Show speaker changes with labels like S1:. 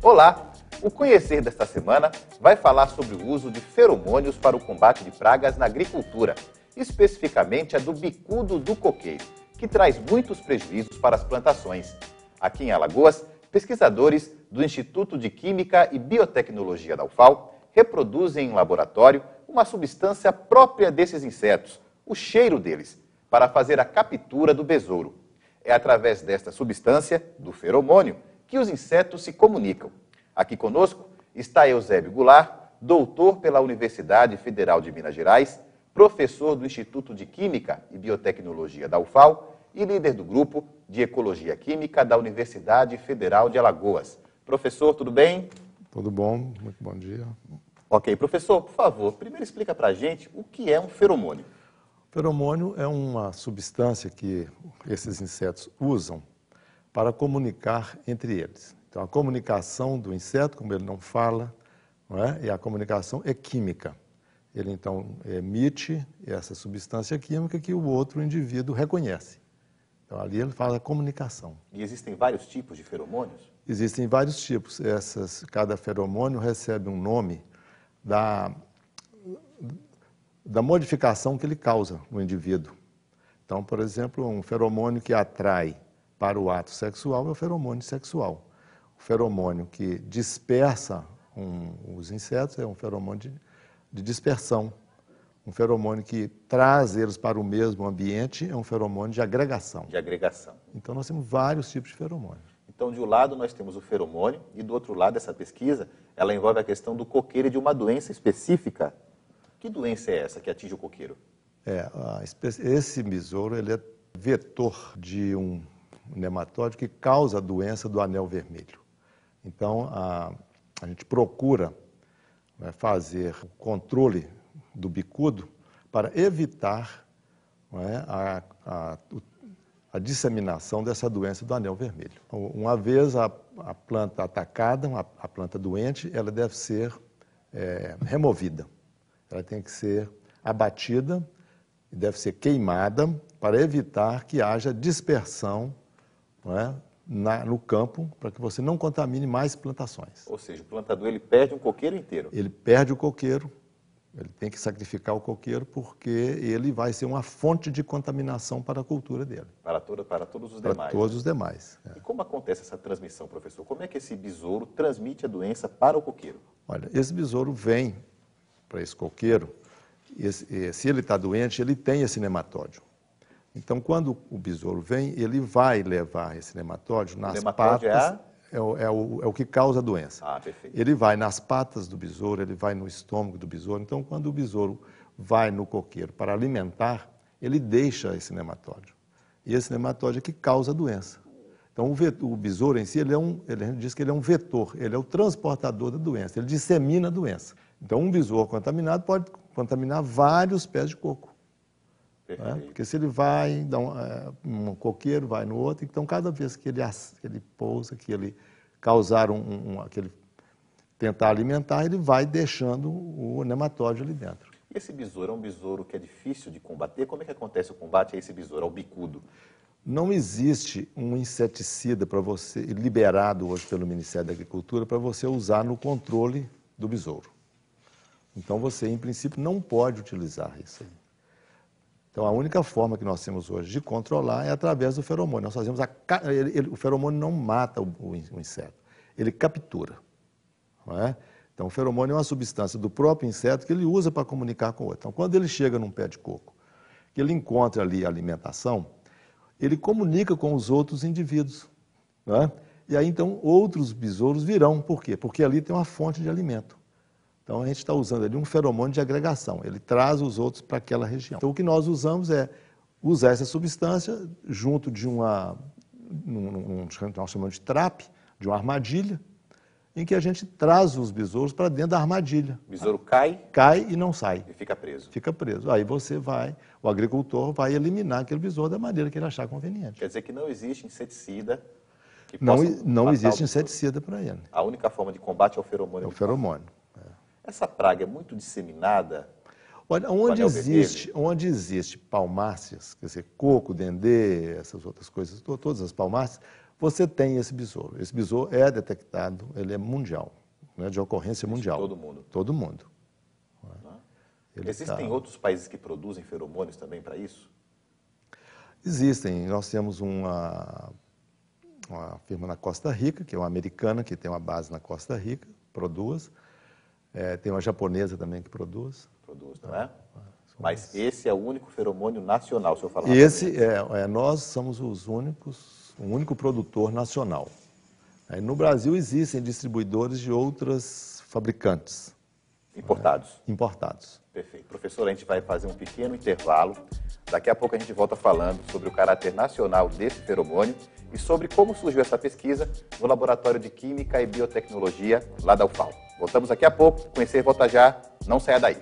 S1: Olá! O Conhecer desta semana vai falar sobre o uso de feromônios para o combate de pragas na agricultura, especificamente a do bicudo do coqueiro, que traz muitos prejuízos para as plantações. Aqui em Alagoas, pesquisadores do Instituto de Química e Biotecnologia da UFAL reproduzem em laboratório uma substância própria desses insetos, o cheiro deles, para fazer a captura do besouro. É através desta substância, do feromônio, que os insetos se comunicam. Aqui conosco está Eusébio Goulart, doutor pela Universidade Federal de Minas Gerais, professor do Instituto de Química e Biotecnologia da UFAL e líder do grupo de Ecologia Química da Universidade Federal de Alagoas. Professor, tudo bem?
S2: Tudo bom, muito bom dia.
S1: Ok, professor, por favor, primeiro explica pra gente o que é um feromônio.
S2: Feromônio é uma substância que esses insetos usam para comunicar entre eles. Então, a comunicação do inseto, como ele não fala, não é? E a comunicação é química. Ele, então, emite essa substância química que o outro indivíduo reconhece. Então, ali ele fala a comunicação.
S1: E existem vários tipos de feromônios?
S2: Existem vários tipos. Cada feromônio recebe um nome da modificação que ele causa no indivíduo. Então, por exemplo, um feromônio que atrai para o ato sexual é o feromônio sexual. O feromônio que dispersa os insetos é um feromônio de dispersão. Um feromônio que traz eles para o mesmo ambiente é um feromônio de agregação.
S1: De agregação.
S2: Então, nós temos vários tipos de feromônio.
S1: Então, de um lado nós temos o feromônio e do outro lado essa pesquisa, ela envolve a questão do coqueiro e de uma doença específica. Que doença é essa que atinge o coqueiro?
S2: Esse besouro ele é vetor de um nematóide que causa a doença do anel vermelho. Então, a gente procura fazer o controle do bicudo para evitar a disseminação dessa doença do anel vermelho. Uma vez a planta atacada, a planta doente, ela deve ser removida. Ela tem que ser abatida e deve ser queimada para evitar que haja dispersão no campo, para que você não contamine mais plantações.
S1: Ou seja, o plantador ele perde um coqueiro inteiro.
S2: Ele perde o coqueiro, ele tem que sacrificar o coqueiro porque ele vai ser uma fonte de contaminação para a cultura dele.
S1: Para todos os
S2: para
S1: demais.
S2: Para todos os demais.
S1: E como acontece essa transmissão, professor? Como é que esse besouro transmite a doença para o coqueiro?
S2: Olha, esse besouro vem para esse coqueiro, se ele está doente, ele tem esse nematóide. Então, quando o besouro vem, ele vai levar esse nematóide nas patas. É o que causa a doença.
S1: Ah, perfeito.
S2: Ele vai nas patas do besouro, ele vai no estômago do besouro. Então, quando o besouro vai no coqueiro para alimentar, ele deixa esse nematóide. E esse nematóide é que causa a doença. Então, o besouro em si, a gente diz que ele é um vetor, ele é o transportador da doença, ele dissemina a doença. Então, um besouro contaminado pode contaminar vários pés de coco. Porque se ele vai, um coqueiro vai no outro, então cada vez que ele pousa, que ele causar que ele tentar alimentar, ele vai deixando o nematóide ali dentro.
S1: E esse besouro é um besouro que é difícil de combater? Como é que acontece o combate a esse besouro, ao bicudo?
S2: Não existe um inseticida para você, liberado hoje pelo Ministério da Agricultura, para você usar no controle do besouro. Então você, em princípio, não pode utilizar isso aí. Então, a única forma que nós temos hoje de controlar é através do feromônio. Nós fazemos o feromônio não mata o inseto, ele captura. Não é? Então, o feromônio é uma substância do próprio inseto que ele usa para comunicar com o outro. Então, quando ele chega num pé de coco, que ele encontra ali a alimentação, ele comunica com os outros indivíduos. Não é? E aí, então, outros besouros virão. Por quê? Porque ali tem uma fonte de alimento. Então, a gente está usando ali um feromônio de agregação. Ele traz os outros para aquela região. Então, o que nós usamos é usar essa substância junto de nós chamamos de trap, de uma armadilha, em que a gente traz os besouros para dentro da armadilha.
S1: O besouro cai?
S2: Cai e não sai.
S1: E fica preso.
S2: Fica preso. Aí o agricultor vai eliminar aquele besouro da maneira que ele achar conveniente.
S1: Quer dizer que não existe inseticida que
S2: Não,
S1: possam
S2: não
S1: matar
S2: existe
S1: o
S2: inseticida para ele.
S1: A única forma de combate é o
S2: É
S1: feromônio.
S2: o feromônio.
S1: Essa praga é muito disseminada?
S2: Olha,
S1: O anel
S2: onde existe palmáceas, quer dizer, coco, dendê, essas outras coisas, todas as palmáceas, você tem esse besouro. Esse besouro é detectado, ele é mundial, né, de ocorrência mundial.
S1: Todo mundo.
S2: Todo mundo.
S1: Existem outros países que produzem feromônios também para isso?
S2: Existem. Nós temos uma firma na Costa Rica, que é uma americana, que tem uma base na Costa Rica, produz. Tem uma japonesa também que produz.
S1: Produz, não é? Mas esse é o único feromônio nacional, se eu falar.
S2: Nós somos o único produtor nacional. No Brasil existem distribuidores de outras fabricantes.
S1: Importados.
S2: Importados.
S1: Perfeito. Professor, a gente vai fazer um pequeno intervalo. Daqui a pouco a gente volta falando sobre o caráter nacional desse feromônio e sobre como surgiu essa pesquisa no Laboratório de Química e Biotecnologia lá da UFAL. Voltamos daqui a pouco. Conhecer, volta já. Não saia daí.